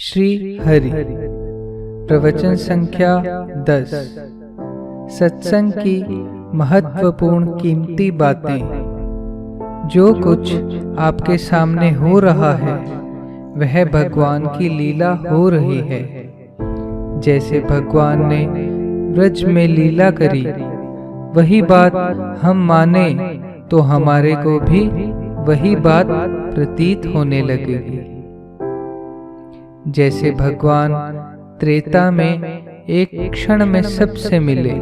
श्री हरि प्रवचन संख्या 10। सत्संग की महत्वपूर्ण कीमती बातें। जो कुछ आपके सामने हो रहा है वह भगवान की लीला हो रही है। जैसे भगवान ने ब्रज में लीला करी, वही बात हम माने तो हमारे को भी वही बात प्रतीत होने लगेगी। जैसे भगवान त्रेता में एक क्षण में सबसे मिले,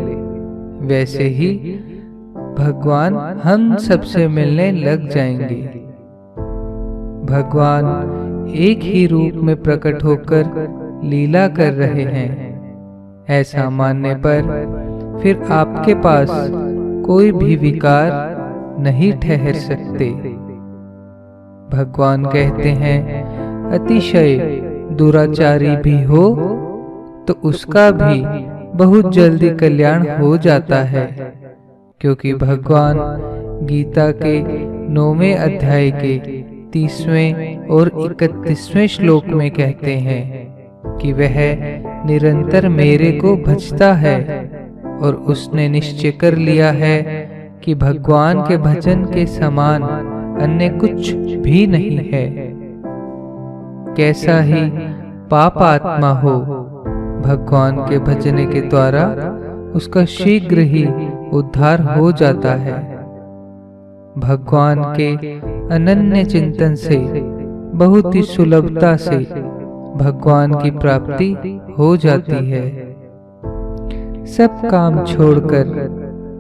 वैसे ही भगवान हम सबसे मिलने लग जाएंगे। भगवान एक ही रूप में प्रकट होकर लीला कर रहे हैं। ऐसा मानने पर फिर आपके पास कोई भी विकार नहीं ठहर सकते। भगवान कहते हैं, अतिशय दुराचारी भी हो तो उसका भी बहुत जल्दी कल्याण हो जाता है, क्योंकि भगवान गीता के 9वें अध्याय के 30वें और 31वें श्लोक में कहते हैं कि वह निरंतर मेरे को भजता है और उसने निश्चय कर लिया है कि भगवान के भजन के समान अन्य कुछ भी नहीं है। कैसा ही पाप आत्मा हो, भगवान के भजने के द्वारा उसका शीघ्र ही उद्धार हो जाता है। भगवान के अनन्य चिंतन से बहुत ही सुलभता से भगवान की प्राप्ति हो जाती है। सब काम छोड़कर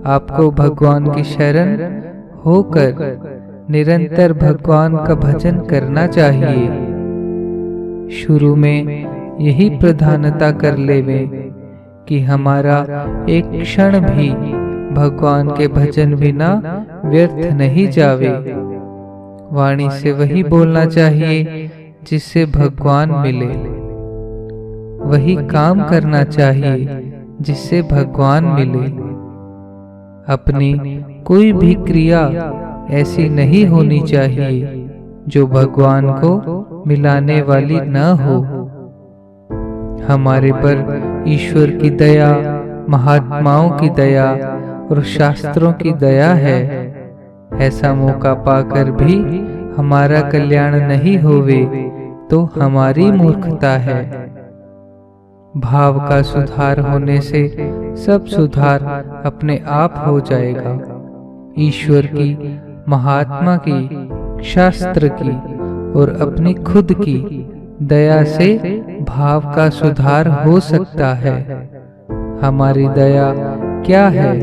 आपको भगवान की शरण होकर निरंतर भगवान का भजन करना चाहिए। शुरू में यही प्रधानता कर लेवे कि हमारा एक क्षण भी भगवान के भजन बिना व्यर्थ नहीं जावे। वाणी से वही बोलना चाहिए जिससे भगवान मिले, वही काम करना चाहिए जिससे भगवान मिले। अपनी कोई भी क्रिया ऐसी नहीं होनी चाहिए जो भगवान को मिलाने वाली न हो। हमारे पर ईश्वर की दया, महात्माओं की दया और शास्त्रों की दया है। ऐसा मौका पाकर भी हमारा कल्याण नहीं होवे तो हमारी मूर्खता है। भाव का सुधार होने से सब सुधार अपने आप हो जाएगा। ईश्वर की, महात्मा की, शास्त्र की और अपनी खुद की दया से भाव का सुधार हो सकता है। हमारी दया क्या है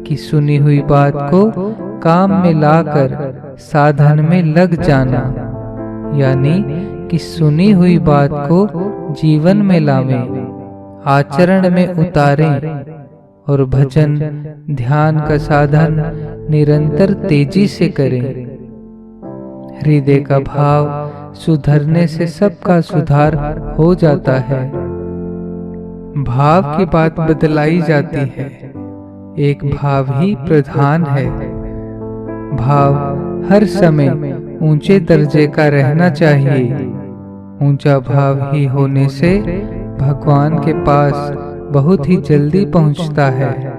कि सुनी हुई बात को काम में लाकर साधन में लग जाना, यानी कि सुनी हुई बात को जीवन में लावें, आचरण में उतारें और भजन ध्यान का साधन निरंतर तेजी से करें। हृदय का भाव सुधरने से सबका सुधार हो जाता है। भाव की बात बदलाई जाती है, एक भाव ही प्रधान है। भाव हर समय ऊंचे दर्जे का रहना चाहिए। ऊंचा भाव ही होने से भगवान के पास बहुत ही जल्दी पहुंचता है।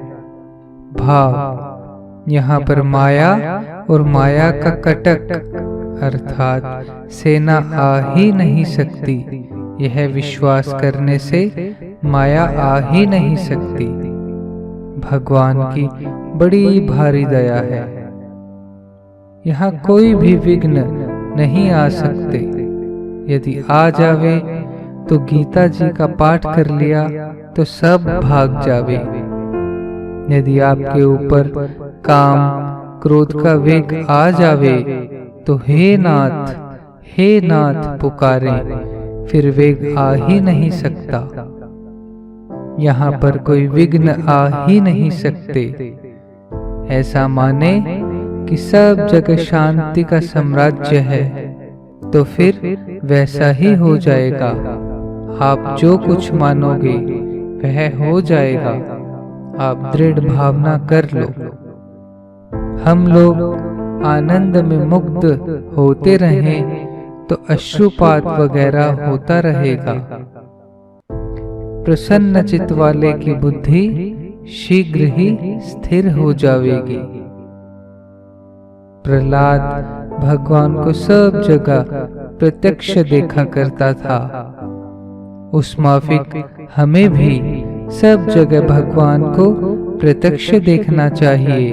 भाव यहाँ पर माया और माया का कटक अर्थात सेना आ ही नहीं सकती, यह विश्वास करने से माया आ ही नहीं सकती। भगवान की बड़ी भारी दया है। यहाँ कोई भी विघ्न नहीं आ सकते। यदि आ जावे तो गीता जी का पाठ कर लिया तो सब भाग जावे। यदि आपके ऊपर काम क्रोध का वेग आ जावे तो हे नाथ पुकारें, फिर वेग आ ही नहीं सकता। यहाँ पर कोई विघ्न आ ही नहीं सकते। ऐसा माने कि सब जगह शांति का साम्राज्य है तो फिर वैसा ही हो जाएगा। आप जो कुछ मानोगे वह हो जाएगा। आप दृढ़ भावना कर लो। हम लोग आनंद में मुग्ध होते रहें तो अश्रुपात वगैरह होता रहेगा। प्रसन्न चित्त वाले की बुद्धि शीघ्र ही स्थिर हो जाएगी। प्रहलाद भगवान को सब जगह प्रत्यक्ष देखा करता था। उस माफिक हमें भी सब जगह भगवान को प्रत्यक्ष देखना चाहिए।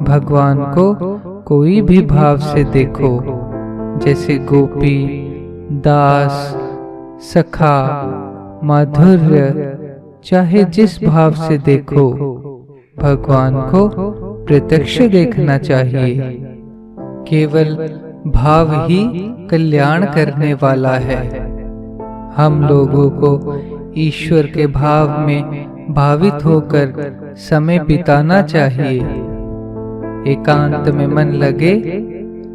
भगवान को कोई भी भाव से देखो, जैसे गोपी, दास, सखा, माधुर्य, चाहे जिस भाव से देखो, भगवान को प्रत्यक्ष देखना चाहिए। केवल भाव ही कल्याण करने वाला है। हम लोगों को ईश्वर के भाव में भावित होकर समय बिताना चाहिए। एकांत में मन लगे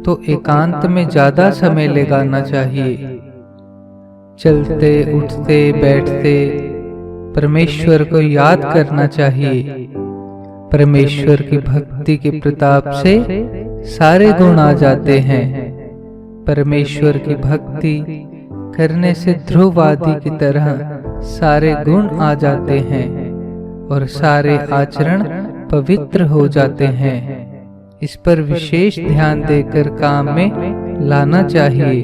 तो एकांत में ज्यादा समय लगाना चाहिए। चलते उठते बैठते परमेश्वर को याद करना चाहिए। परमेश्वर की भक्ति के प्रताप से सारे गुण आ जाते हैं। परमेश्वर की भक्ति करने से ध्रुव आदि की तरह सारे गुण आ जाते हैं और सारे आचरण पवित्र हो जाते हैं। इस पर विशेष ध्यान देकर काम में लाना चाहिए।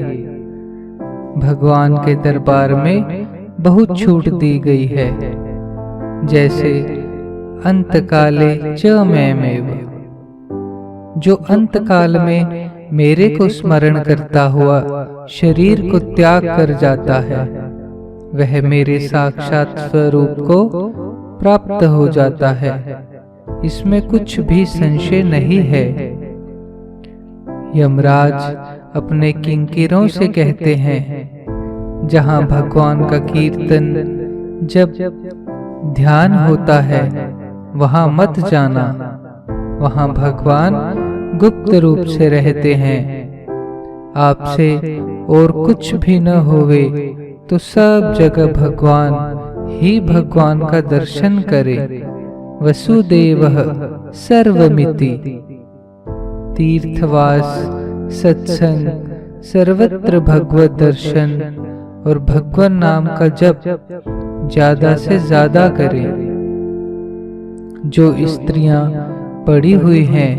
भगवान के दरबार में बहुत छूट दी गई है, जैसे अंतकाले च मैमेव। जो अंतकाल में मेरे को स्मरण करता हुआ शरीर को त्याग कर जाता है, वह मेरे साक्षात स्वरूप को प्राप्त हो जाता है। इसमें कुछ भी संशय नहीं है। यमराज अपने किंकिरों से कहते हैं, जहाँ भगवान का कीर्तन जब ध्यान होता है वहाँ मत जाना। वहाँ भगवान गुप्त रूप से रहते हैं। आपसे और कुछ भी न होवे तो सब जगह भगवान ही भगवान का दर्शन करे। वसुदेवः सर्वमिति। तीर्थवास, सत्संग, सर्वत्र भगवत दर्शन और भगवान नाम का जप ज्यादा से ज्यादा करें। जो स्त्रियां पढ़ी हुई हैं,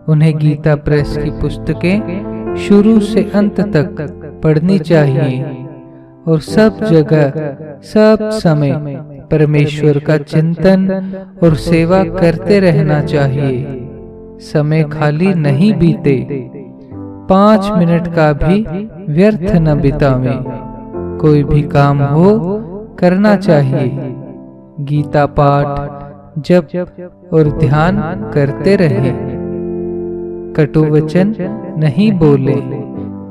उन्हें गीता प्रेस की पुस्तकें शुरू से अंत तक पढ़नी चाहिए और सब जगह सब समय परमेश्वर का चिंतन और सेवा करते रहना चाहिए। समय खाली नहीं बीते, 5 मिनट का भी व्यर्थ न बितावें। कोई भी काम हो करना चाहिए। गीता पाठ, जप और ध्यान करते रहे। कटु वचन नहीं बोले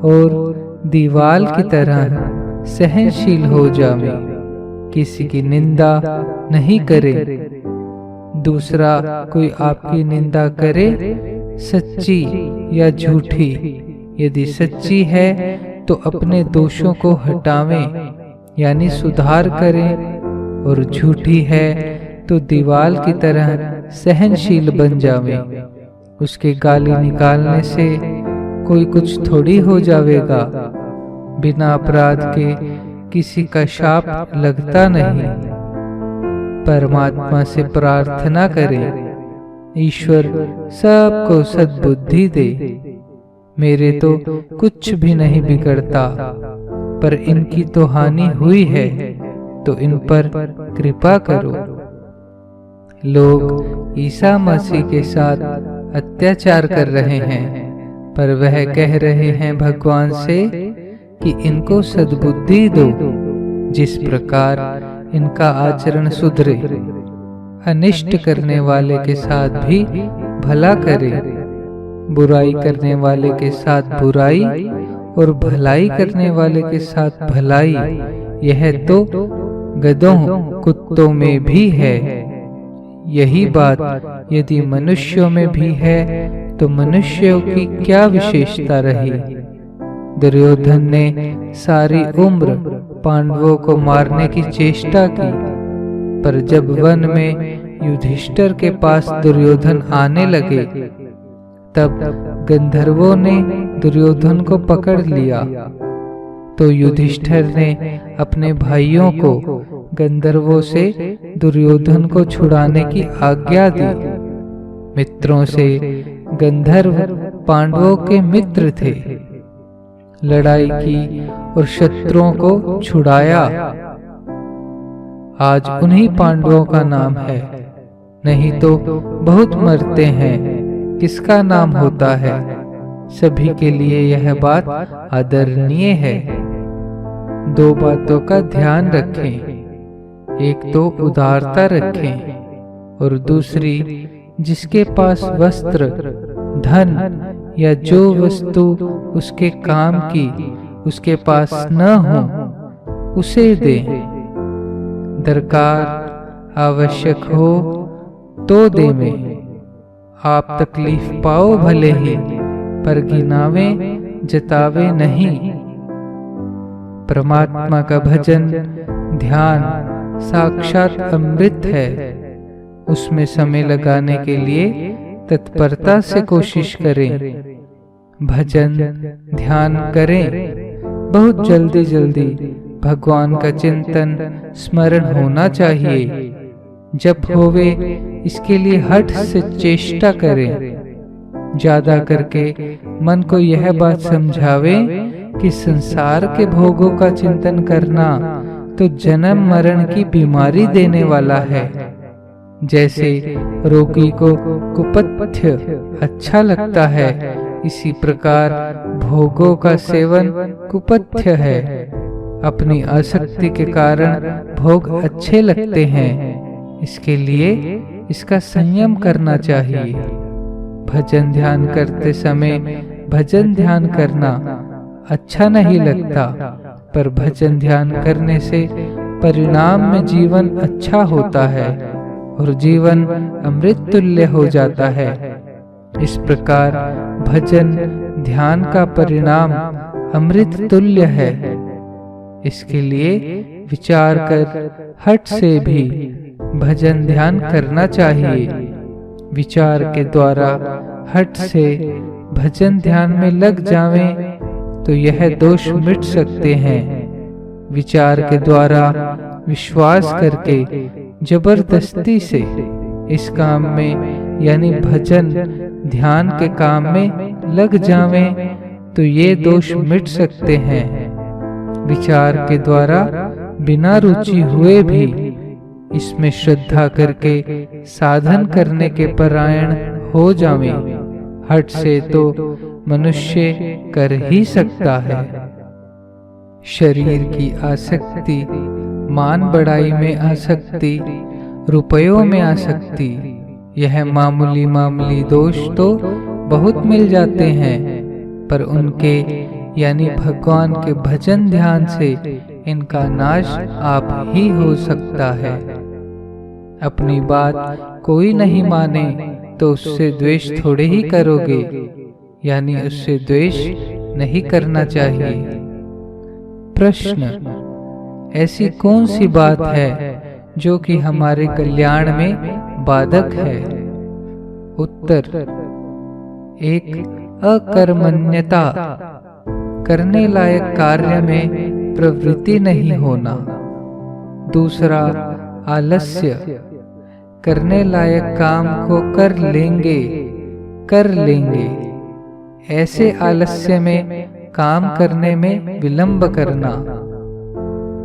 और दीवाल की तरह सहनशील हो जावे। किसी की निंदा नहीं करे। दूसरा कोई आपकी निंदा करे, सच्ची या झूठी, यदि सच्ची है तो अपने दोषों को हटावें यानी सुधार करें, और झूठी है तो दीवाल की तरह सहनशील बन जावें। उसके गाली निकालने से कोई कुछ थोड़ी हो जावेगा। बिना अपराध के किसी का शाप लगता नहीं। परमात्मा से प्रार्थना करें, ईश्वर सबको सद्बुद्धि दे। मेरे तो कुछ भी नहीं बिगड़ता, पर इनकी तो हानि हुई है, तो इन पर कृपा करो। लोग ईसा मसीह के साथ अत्याचार कर रहे हैं, पर वह कह रहे हैं भगवान से कि इनको सद्बुद्धि दो, जिस प्रकार इनका आचरण सुधरे। अनिष्ट करने वाले के साथ भी भला करे, बुराई करने वाले के साथ बुराई और भलाई करने वाले के साथ भलाई। यह तो गधों कुत्तों में भी है। यही बात यदि मनुष्यों में भी है तो मनुष्यों की क्या विशेषता रही। दुर्योधन ने सारी उम्र पांडवों को मारने की चेष्टा की, पर जब वन में युधिष्ठिर के पास दुर्योधन आने लगे, तब गंधर्वों ने दुर्योधन को पकड़ लिया। तो युधिष्ठिर ने अपने भाइयों को गंधर्वों से दुर्योधन को छुड़ाने की आज्ञा दी। मित्रों से गंधर्व पांडवों के मित्र थे। लड़ाई की और शत्रुओं को छुड़ाया। आज उन्हीं पांडवों का नाम है, नहीं तो बहुत मरते हैं, किसका नाम होता है। सभी के लिए यह बात आदरणीय है। दो बातों का ध्यान रखें, एक तो उदारता रखें और दूसरी जिसके पास वस्त्र, धन या जो वस्तु उसके काम की उसके पास न हो उसे दे। दरकार आवश्यक हो तो देवे। आप तकलीफ पाओ भले ही, पर गिनावे जतावे नहीं। परमात्मा का भजन ध्यान साक्षात अमृत है। उसमें समय लगाने के लिए तत्परता से कोशिश करें। भजन ध्यान करें। बहुत जल्दी जल्दी भगवान का चिंतन स्मरण होना चाहिए। जब होवे इसके लिए हठ से चेष्टा करें। ज्यादा करके मन को यह बात समझावे कि संसार के भोगों का चिंतन करना तो जन्म मरण की बीमारी देने वाला है। जैसे रोगी को कुपथ्य अच्छा लगता है, इसी प्रकार भोगों का सेवन कुपथ्य है। अपनी आसक्ति के कारण भोग अच्छे लगते हैं, इसके लिए इसका संयम करना चाहिए। भजन ध्यान करते समय भजन ध्यान करना अच्छा नहीं लगता, पर भजन ध्यान करने से परिणाम में जीवन अच्छा होता है और जीवन अमृत तुल्य हो जाता है। इस प्रकार भजन ध्यान का परिणाम अमृत तुल्य है। इसके लिए विचार कर हठ से भी भजन ध्यान करना चाहिए। विचार के द्वारा हठ से भजन ध्यान में लग जावें तो यह दोष मिट सकते हैं। विचार के द्वारा विश्वास करके जबरदस्ती से इस काम में यानी भजन ध्यान के काम में लग जावें तो ये दोष मिट सकते हैं। विचार के द्वारा बिना रुचि हुए भी इसमें श्रद्धा करके साधन करने के परायण हो जावें। हठ से तो मनुष्य कर ही सकता है। शरीर की आसक्ति, मान बढ़ाई में आसक्ति, रुपयों में आसक्ति, यह मामूली मामूली दोष तो बहुत मिल जाते हैं, पर उनके यानी भगवान के भजन ध्यान से इनका नाश आप ही हो सकता है। अपनी बात कोई नहीं माने तो उससे द्वेष थोड़े ही करोगे, यानी उससे द्वेष नहीं करना चाहिए। प्रश्न: ऐसी कौन सी बात है जो कि हमारे कल्याण में बाधक है? उत्तर: एक, अकर्मण्यता, करने लायक कार्य में प्रवृत्ति नहीं होना। दूसरा, आलस्य, करने लायक काम को कर लेंगे, ऐसे आलस्य में काम करने में विलंब करना।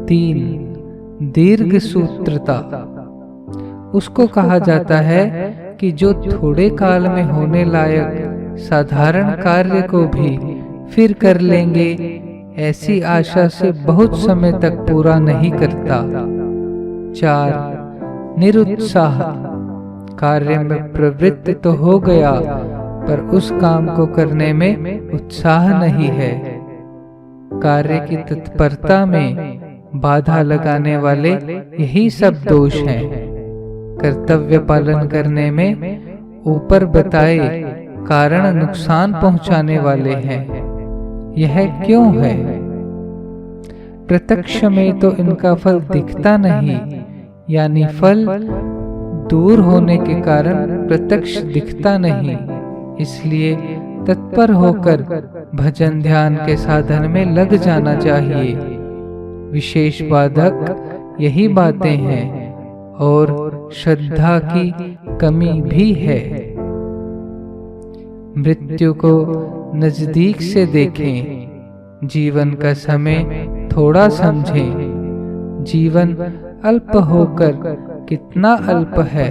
3, दीर्घ सूत्रता, उसको कहा जाता है कि जो थोड़े काल में होने लायक साधारण कार्य को भी फिर कर लेंगे, ऐसी आशा से बहुत समय तक पूरा नहीं करता। 4, निरुत्साह, कार्य में प्रवृत्त तो हो गया पर उस काम को करने में उत्साह नहीं है। कार्य की तत्परता में बाधा लगाने वाले यही सब दोष हैं। कर्तव्य पालन करने में ऊपर बताए कारण नुकसान पहुंचाने वाले हैं। यह क्यों है? प्रत्यक्ष में तो इनका फल दिखता नहीं, यानी फल दूर होने के कारण प्रत्यक्ष दिखता नहीं, इसलिए तत्पर होकर भजन ध्यान के साधन में लग जाना चाहिए। विशेष बाधक यही बातें हैं और श्रद्धा की कमी भी है। मृत्यु को नजदीक से देखें, जीवन का समय थोड़ा समझें। जीवन अल्प होकर कितना अल्प है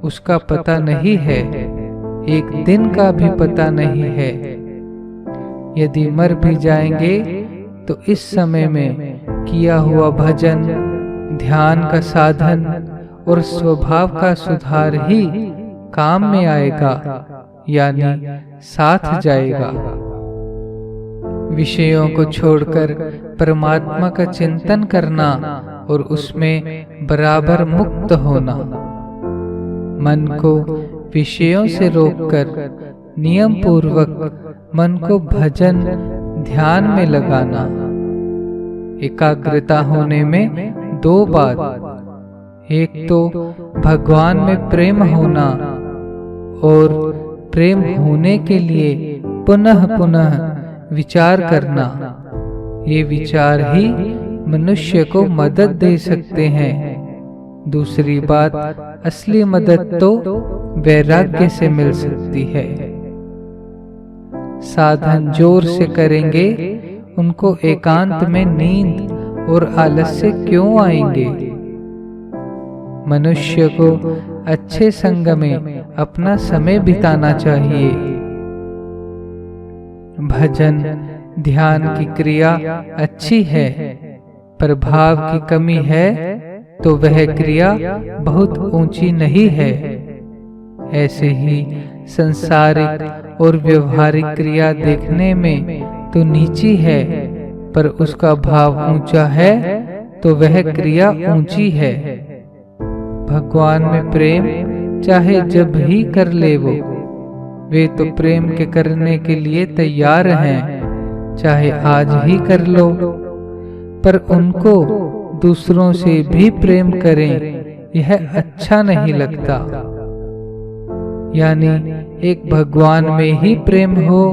उसका पता नहीं है, एक दिन का भी पता नहीं है। यदि मर भी जाएंगे तो इस समय में किया हुआ भजन ध्यान का साधन और स्वभाव का सुधार ही काम में आएगा, यानी साथ जाएगा। विषयों को छोड़कर परमात्मा का चिंतन करना और उसमें बराबर मुक्त होना। मन को विषयों से रोककर नियम पूर्वक मन को भजन ध्यान में लगाना। एकाग्रता होने में दो बात, एक तो भगवान में प्रेम होना और प्रेम होने के लिए पुनः पुनः विचार करना। ये विचार ही मनुष्य को मदद दे सकते हैं। दूसरी बात, असली मदद तो वैराग्य से मिल सकती है। साधन जोर से करेंगे, उनको एकांत में नींद और आलस्य क्यों आएंगे। मनुष्य को अच्छे संग में अपना समय बिताना चाहिए। भजन ध्यान की क्रिया अच्छी है, पर भाव की कमी है तो वह क्रिया बहुत ऊंची नहीं है। ऐसे ही संसारिक और व्यवहारिक क्रिया देखने में तो नीची है, पर उसका भाव ऊंचा है तो वह क्रिया ऊंची है। भगवान में प्रेम चाहे जब ही कर ले वे तो प्रेम के करने के लिए तैयार हैं, चाहे आज ही कर लो। पर उनको दूसरों से भी प्रेम करें, यह अच्छा नहीं लगता। यानी एक भगवान में ही प्रेम हो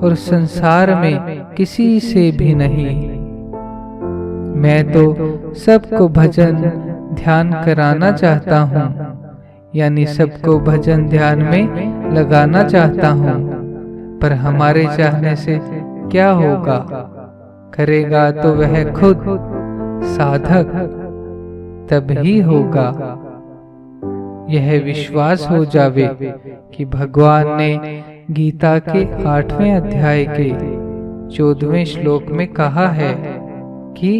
और संसार में किसी से भी नहीं। मैं तो सबको भजन ध्यान कराना चाहता हूँ, यानी सबको भजन ध्यान में लगाना चाहता हूँ। पर हमारे चाहने से क्या होगा, करेगा तो वह खुद साधक, तब ही होगा। यह विश्वास हो जावे कि भगवान ने गीता के 8वें अध्याय के 14वें श्लोक में कहा है कि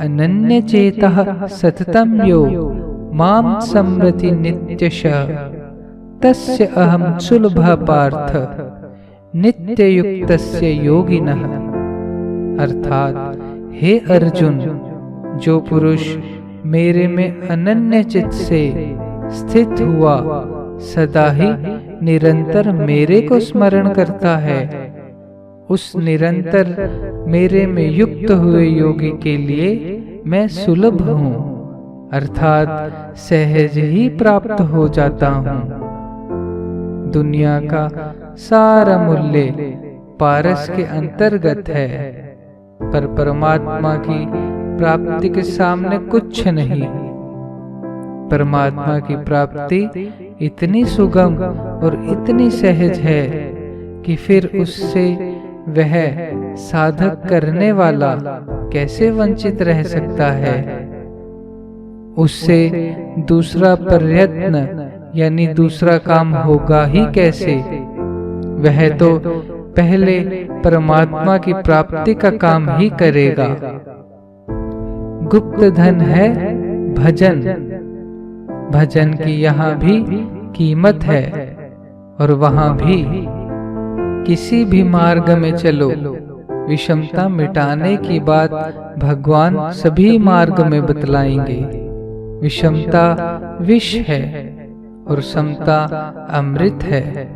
अनन्य चेतः सततम यो माम समृति नित्यशः तस्य अहम सुलभ पार्थ नित्य युक्तस्य योगिनः। अर्थात हे अर्जुन, जो पुरुष मेरे में अनन्य चित्त से स्थित हुआ, सदा ही निरंतर मेरे को स्मरण करता है, उस निरंतर मेरे में युक्त हुए योगी के लिए मैं सुलभ हूँ, अर्थात सहज ही प्राप्त हो जाता हूँ। दुनिया का सारा मूल्य पारस के अंतर्गत है, पर परमात्मा की प्राप्ति के सामने कुछ नहीं। परमात्मा की प्राप्ति इतनी सुगम और इतनी सहज है कि फिर उससे वह साधक करने वाला कैसे वंचित रह सकता है। उससे दूसरा प्रयत्न यानी दूसरा काम होगा ही कैसे। वह तो पहले परमात्मा की प्राप्ति का काम ही करेगा। गुप्त धन है भजन। भजन की यहाँ भी कीमत है और वहाँ भी। किसी भी मार्ग में चलो, विषमता मिटाने की बात भगवान सभी मार्ग में बतलाएंगे। विषमता विष है और समता अमृत है।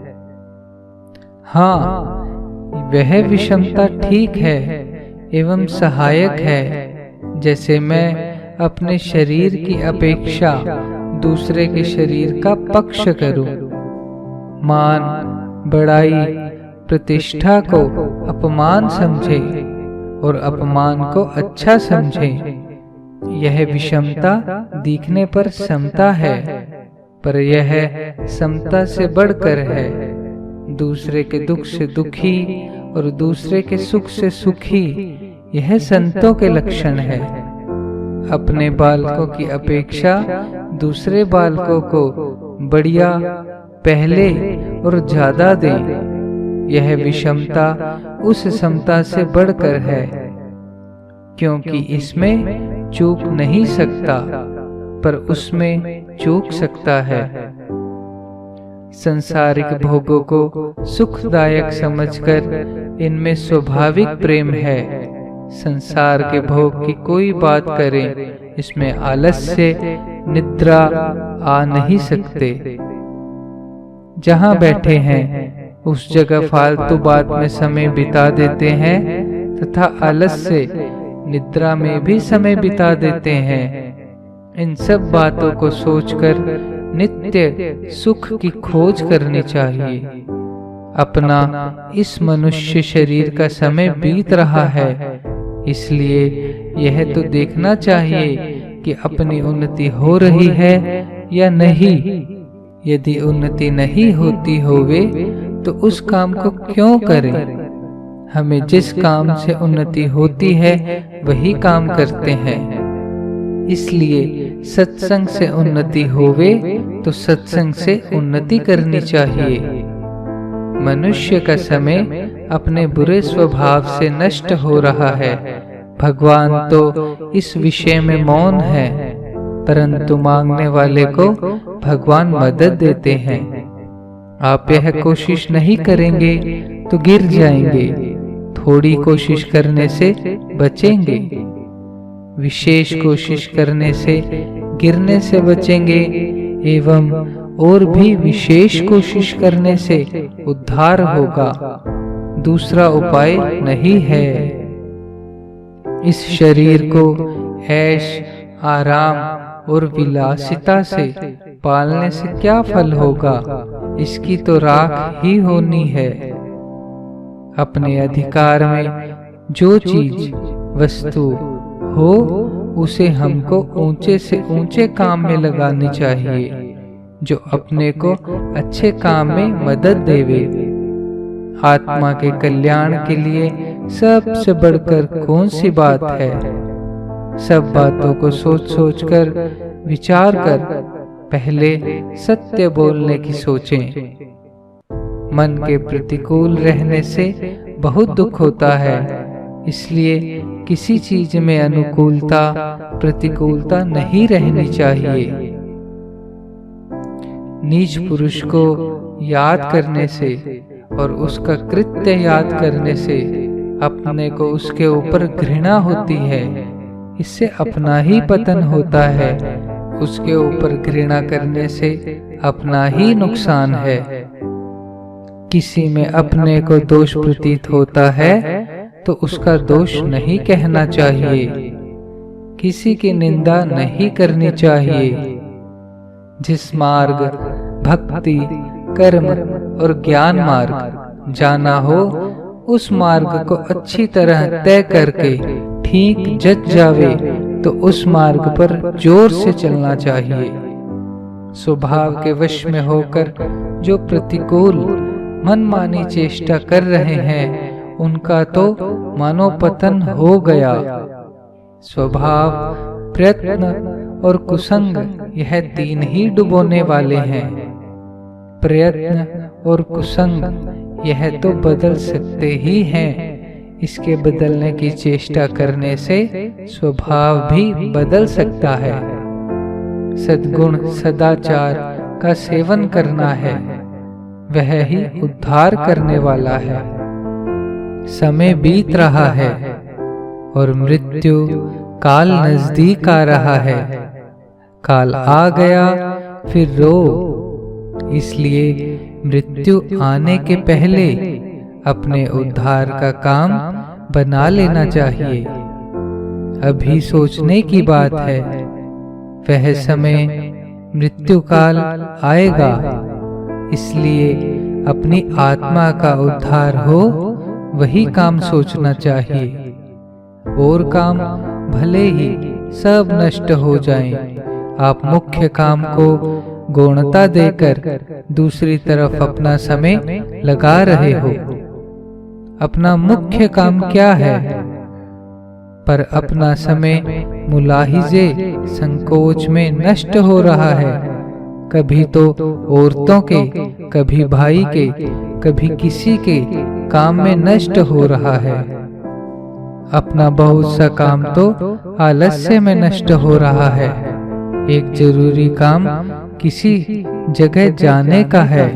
हाँ, वह विषमता ठीक है एवं सहायक है। जैसे मैं अपने शरीर की अपेक्षा दूसरे के शरीर का पक्ष करूं, मान, बड़ाई, प्रतिष्ठा को अपमान समझे और अपमान को अच्छा समझे। यह विषमता दिखने पर समता है, पर यह समता से बढ़कर है। दूसरे के दुख से दुखी और दूसरे के सुख से सुखी, यह संतों के लक्षण है। अपने बालकों की अपेक्षा दूसरे बालकों को बढ़िया, पहले और ज्यादा दें। यह विषमता उस समता से बढ़कर है, क्योंकि इसमें चूक नहीं सकता, पर उसमें चूक सकता है। सांसारिक भोगों को सुखदायक समझकर इनमें स्वाभाविक प्रेम है। संसार के भोग की कोई बात करें, इसमें आलस्य, निद्रा आ नहीं सकते। जहाँ बैठे हैं उस जगह फालतू बात में समय बिता देते हैं तथा आलस्य, निद्रा में भी समय बिता देते हैं। इन सब बातों को सोचकर नित्य सुख की खोज करनी चाहिए। अपना इस मनुष्य शरीर का समय बीत रहा है, इसलिए यह तो देखना चाहिए कि अपनी उन्नति हो रही है या नहीं। यदि उन्नति नहीं होती होवे तो उस काम को क्यों करें। हमें जिस काम से उन्नति होती है वही काम करते हैं। इसलिए सत्संग से उन्नति होवे तो सत्संग से उन्नति करनी चाहिए। मनुष्य का समय अपने बुरे स्वभाव से नष्ट हो रहा है। भगवान तो इस विषय में मौन है, परंतु मांगने वाले को भगवान मदद देते हैं। आप यह कोशिश नहीं करेंगे तो गिर जाएंगे, थोड़ी कोशिश करने से बचेंगे, विशेष कोशिश करने से गिरने से बचेंगे, एवं और भी विशेष कोशिश करने से उद्धार होगा। दूसरा उपाय नहीं है। इस शरीर को ऐश, आराम और विलासिता से पालने से क्या फल होगा। इसकी तो राख ही होनी है। अपने अधिकार में जो चीज वस्तु हो उसे हमको ऊंचे से ऊंचे काम में लगानी चाहिए, जो अपने को अच्छे काम में मदद देवे। आत्मा के कल्याण के लिए सबसे बढ़कर कौन सी बात है। सब बातों को सोच सोचकर विचार कर पहले सत्य बोलने की सोचें। मन के प्रतिकूल रहने से बहुत दुख होता है, इसलिए किसी चीज में अनुकूलता प्रतिकूलता नहीं रहनी चाहिए। नीच पुरुष को याद करने से और उसका कृत्य याद करने से अपने को उसके ऊपर घृणा होती है। इससे अपना ही पतन होता है। उसके ऊपर घृणा करने से अपना ही नुकसान है। किसी में अपने को दोष प्रतीत होता है तो उसका दोष नहीं कहना चाहिए। किसी की निंदा नहीं करनी चाहिए। जिस मार्ग भक्ति, कर्म और ज्ञान मार्ग जाना हो, उस मार्ग को अच्छी तरह तय करके ठीक जच जावे तो उस मार्ग पर जोर से चलना चाहिए। स्वभाव के वश में होकर जो प्रतिकूल मनमानी चेष्टा कर रहे हैं, उनका तो मानो पतन हो गया। स्वभाव, प्रयत्न और कुसंग, यह तीन ही डुबोने वाले हैं। प्रयत्न और कुसंग यह तो बदल सकते ही हैं। इसके बदलने की चेष्टा करने से स्वभाव भी बदल सकता है। सद्गुण सदाचार का सेवन करना है, वह ही उद्धार करने वाला है। समय बीत रहा है और मृत्यु काल नजदीक आ रहा है। काल आ गया फिर रो। इसलिए मृत्यु आने के पहले अपने उद्धार का काम बना लेना चाहिए। अभी सोचने की बात है, वह समय मृत्यु काल आएगा। इसलिए अपनी आत्मा का उद्धार हो वही काम सोचना चाहिए। और काम भले ही सब नष्ट हो जाएं, आप मुख्य काम को गौणता देकर दूसरी तरफ अपना समय लगा रहे हो। अपना मुख्य काम क्या है? पर अपना समय मुलाहिजे संकोच में नष्ट हो रहा है। कभी तो औरतों के, कभी भाई के, कभी किसी के काम में नष्ट हो रहा है। अपना बहुत सा काम तो आलस्य में नष्ट हो रहा है। एक जरूरी काम किसी जगह जाने का है,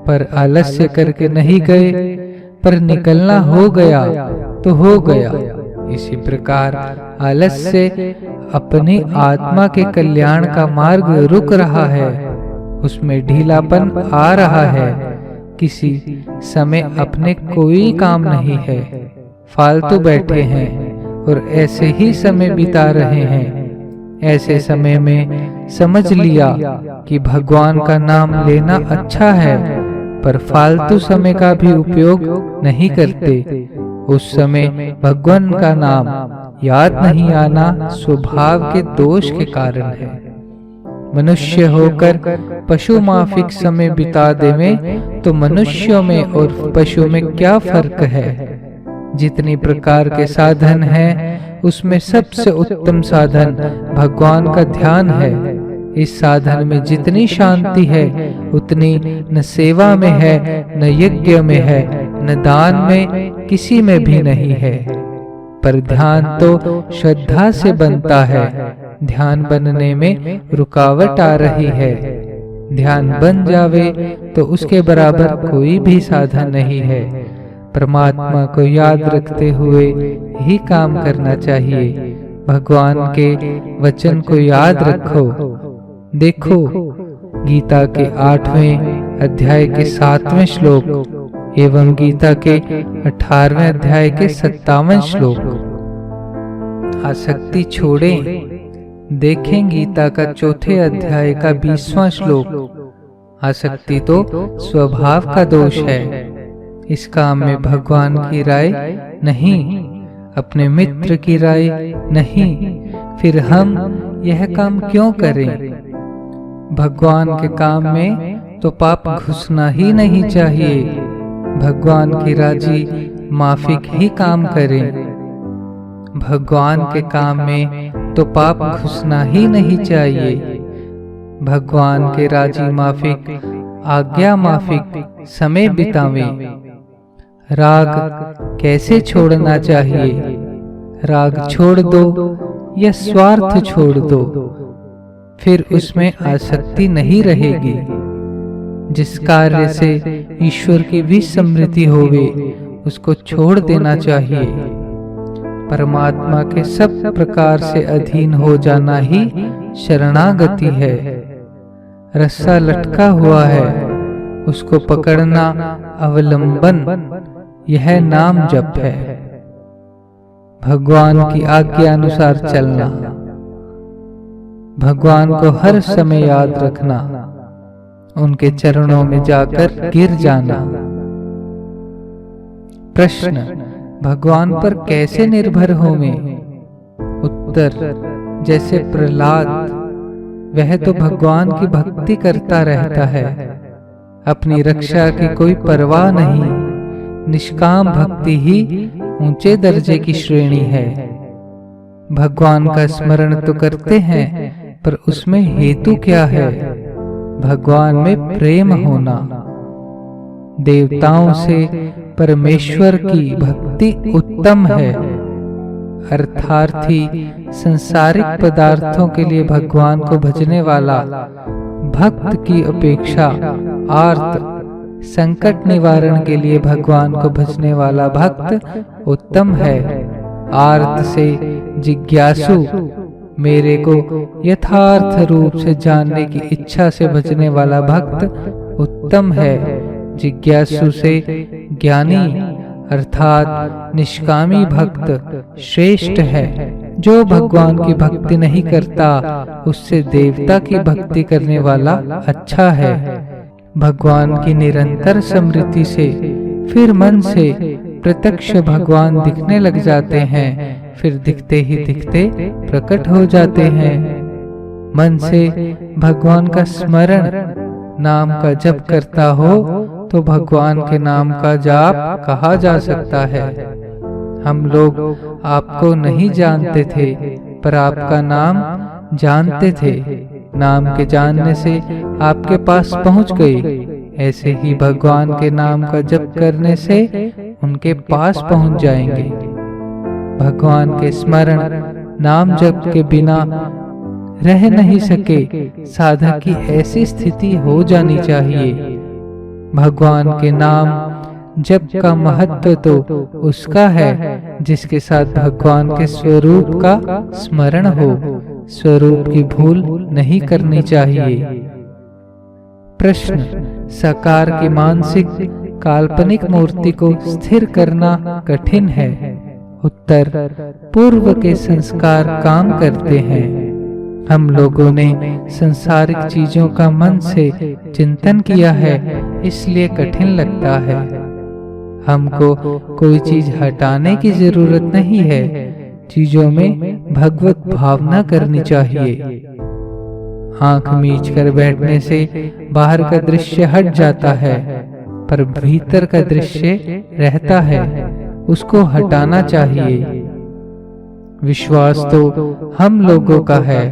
पर आलस्य करके नहीं गए, पर निकलना हो गया तो हो गया। इसी प्रकार आलस्य अपनी आत्मा के कल्याण का मार्ग रुक रहा है, उसमें ढीलापन आ रहा है। किसी समय अपने कोई काम नहीं है, फालतू बैठे हैं और ऐसे ही समय बिता रहे हैं। ऐसे समय में समझ लिया कि भगवान का नाम लेना अच्छा है, पर फालतू समय का भी उपयोग नहीं करते। उस समय भगवान का नाम याद नहीं आना स्वभाव के दोष के कारण है। मनुष्य होकर पशु माफिक समय बिता देवें तो मनुष्यों में और पशु में क्या फर्क है? जितनी प्रकार के साधन हैं, उसमें सबसे उत्तम साधन भगवान का ध्यान है। इस साधन में जितनी शांति है उतनी न सेवा में है, न यज्ञ में है, न दान में, किसी में भी नहीं है। पर ध्यान तो श्रद्धा से बनता है। ध्यान बनने में रुकावट आ रही है। ध्यान बन जावे तो उसके बराबर कोई भी साधन नहीं है। परमात्मा को याद रखते हुए ही काम करना चाहिए। भगवान के वचन को याद रखो। देखो, गीता के 8वें अध्याय के 7वें श्लोक एवं गीता के 18वें अध्याय के 57 श्लोक। आसक्ति छोड़ें। देखें गीता का 4थे अध्याय का 20वां श्लोक। आसक्ति तो स्वभाव का दोष है। इस काम में भगवान की राय नहीं, अपने मित्र की राय नहीं, फिर हम यह काम क्यों करें? भगवान के काम में तो पाप घुसना ही नहीं चाहिए। भगवान की राजी माफिक ही काम करें। भगवान के काम में तो पाप घुसना ही नहीं चाहिए। भगवान के राजी माफिक, आज्ञा माफिक समय बितावें। राग कैसे छोड़ना चाहिए? राग छोड़ दो या स्वार्थ छोड़ दो, फिर उसमें आसक्ति नहीं रहेगी। जिस कार्य से ईश्वर की विस्मृति होवे उसको छोड़ देना चाहिए। परमात्मा के सब प्रकार से अधीन हो जाना ही शरणागति है। रस्सा लटका हुआ है, उसको पकड़ना अवलंबन, यह नाम जप है। भगवान की आज्ञा अनुसार चलना, भगवान को हर समय याद रखना, उनके चरणों में जाकर गिर जाना। प्रश्न, भगवान पर कैसे निर्भर होवें? उत्तर, जैसे प्रहलाद, वह तो भगवान की भक्ति करता रहता है, अपनी रक्षा की कोई परवाह नहीं। निष्काम भक्ति ही ऊंचे दर्जे की श्रेणी है। भगवान का स्मरण तो करते हैं, पर उसमें हेतु क्या है? भगवान में प्रेम होना। देवताओं से परमेश्वर की भक्ति उत्तम है। अर्थार्थी संसारिक पदार्थों के लिए भगवान को भजने वाला भक्त की अपेक्षा आर्त संकट निवारण के लिए भगवान को भजने वाला भक्त उत्तम है। आर्त से जिज्ञासु, मेरे को यथार्थ रूप से जानने की इच्छा से भजने वाला भक्त उत्तम है। जिज्ञासु से ज्ञानी अर्थात निष्कामी भक्त श्रेष्ठ है। जो भगवान की भक्ति नहीं करता, उससे देवता की भक्ति करने वाला अच्छा है। भगवान की निरंतर स्मृति से फिर मन से प्रत्यक्ष भगवान दिखने लग जाते हैं, फिर दिखते ही दिखते प्रकट हो जाते हैं। मन से भगवान का स्मरण नाम का जप करता हो तो भगवान के नाम का जाप कहा जा सकता है। हम लोग आपको नहीं जानते थे, पर आपका नाम जानते थे। नाम के जानने से आपके पास पहुंच गए। ऐसे ही भगवान के नाम का जप करने से उनके पास पहुंच जाएंगे। भगवान के स्मरण नाम जप के बिना रह नहीं सके साधक की ऐसी स्थिति हो जानी चाहिए। भगवान के नाम जप का महत्व तो उसका है जिसके साथ भगवान के स्वरूप का स्मरण हो। स्वरूप की भूल नहीं करनी चाहिए। प्रश्न, साकार की मानसिक काल्पनिक मूर्ति को स्थिर करना कठिन है। उत्तर, पूर्व के संस्कार काम करते हैं। हम लोगों ने संसारिक चीजों का मन से चिंतन किया है, इसलिए कठिन लगता है। हमको कोई चीज हटाने की जरूरत नहीं है। चीजों में भगवत भावना करनी चाहिए। आंख मीच कर बैठने से बाहर का दृश्य हट जाता है, पर भीतर का दृश्य रहता है, उसको हटाना चाहिए। विश्वास तो हम लोगों का है,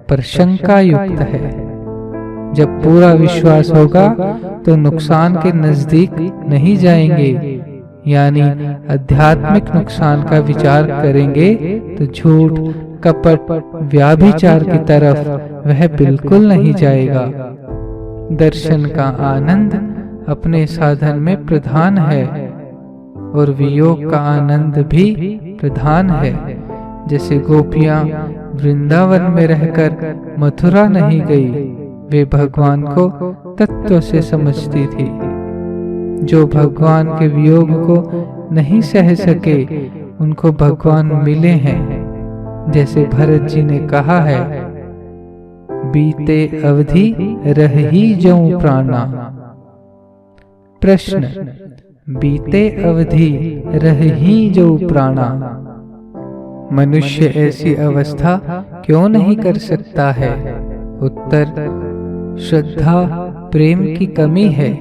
पर शंका युक्त है। जब पूरा विश्वास होगा तो नुकसान के नजदीक नहीं जाएंगे, यानी आध्यात्मिक नुकसान का विचार करेंगे तो झूठ, कपट, व्याभिचार की तरफ वह बिल्कुल नहीं जाएगा। दर्शन का आनंद अपने साधन में प्रधान है और वियोग का आनंद भी प्रधान है। जैसे गोपियां वृंदावन में रहकर मथुरा नहीं गई, वे भगवान को तत्व से समझती थी। जो भगवान के वियोग को नहीं सह सके, उनको भगवान मिले हैं। जैसे भरत जी ने कहा है, बीते अवधि रही जऊं प्राणा। प्रश्न, बीते अवधि रही जऊं प्राणा। मनुष्य ऐसी अवस्था क्यों नहीं कर सकता है? उत्तर, श्रद्धा प्रेम की कमी है।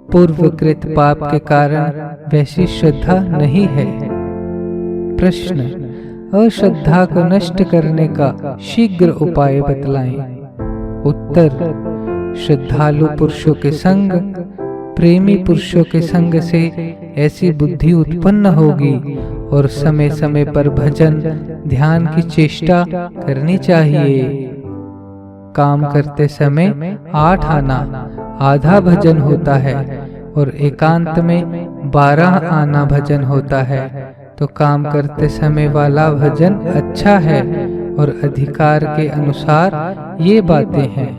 पूर्वकृत पाप के कारण वैसी श्रद्धा नहीं है। प्रश्न, अश्रद्धा को नष्ट करने का शीघ्र उपाय बतलाएं। उत्तर, श्रद्धालु पुरुषों के संग, प्रेमी पुरुषों के संग से ऐसी बुद्धि उत्पन्न होगी और समय समय पर भजन ध्यान की चेष्टा करनी चाहिए। काम करते समय 8 आना आधा भजन होता है और एकांत में 12 आना भजन होता है। तो काम करते समय वाला भजन अच्छा है और अधिकार के अनुसार ये बातें हैं।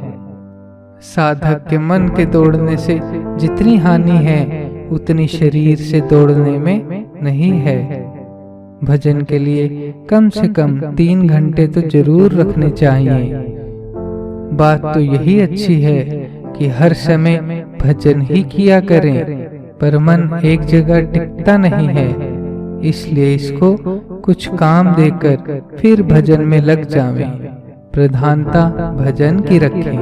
साधक के मन के दौड़ने से जितनी हानि है उतनी शरीर से दौड़ने में नहीं है। भजन के लिए कम से कम 3 घंटे तो जरूर रखने चाहिए। बात तो यही अच्छी है कि हर समय भजन ही किया करें, पर मन एक जगह टिकता नहीं है, इसलिए इसको कुछ काम देकर फिर भजन में लग जावें। प्रधानता भजन की रखें।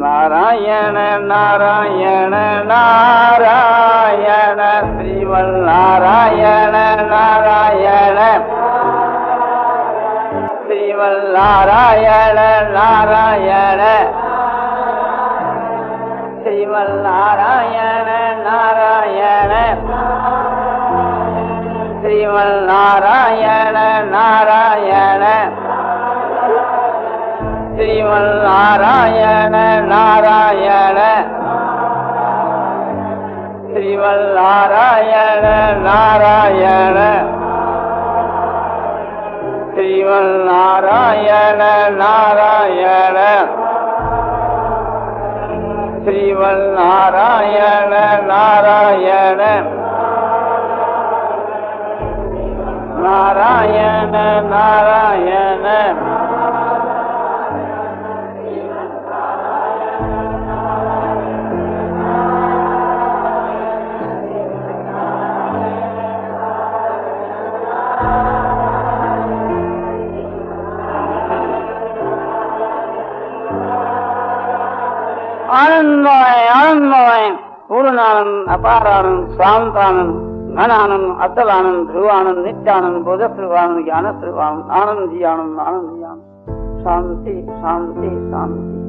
नारायण नारायण नारायण श्रीमन नारायण नारायण श्रीमन नारायण नारायण श्रीमन नारायण नारायण श्रीमन नारायण नारायण श्रीमन नारायण नारायण श्रीमन नारायण नारायण श्रीमन नारायण नारायण श्रीमन नारायण नारायण नारायण नारायण आनंदमय आनंदमय पूर्णानंद अपारानंद शांतानंद घनानंद अतलानंद ध्रुवानंद नित्यानंद बोधस्वरूपानंद ज्ञानस्वरूपानंद आनंद जी आनंद आनंद जी आनंद शांति शांति शांति।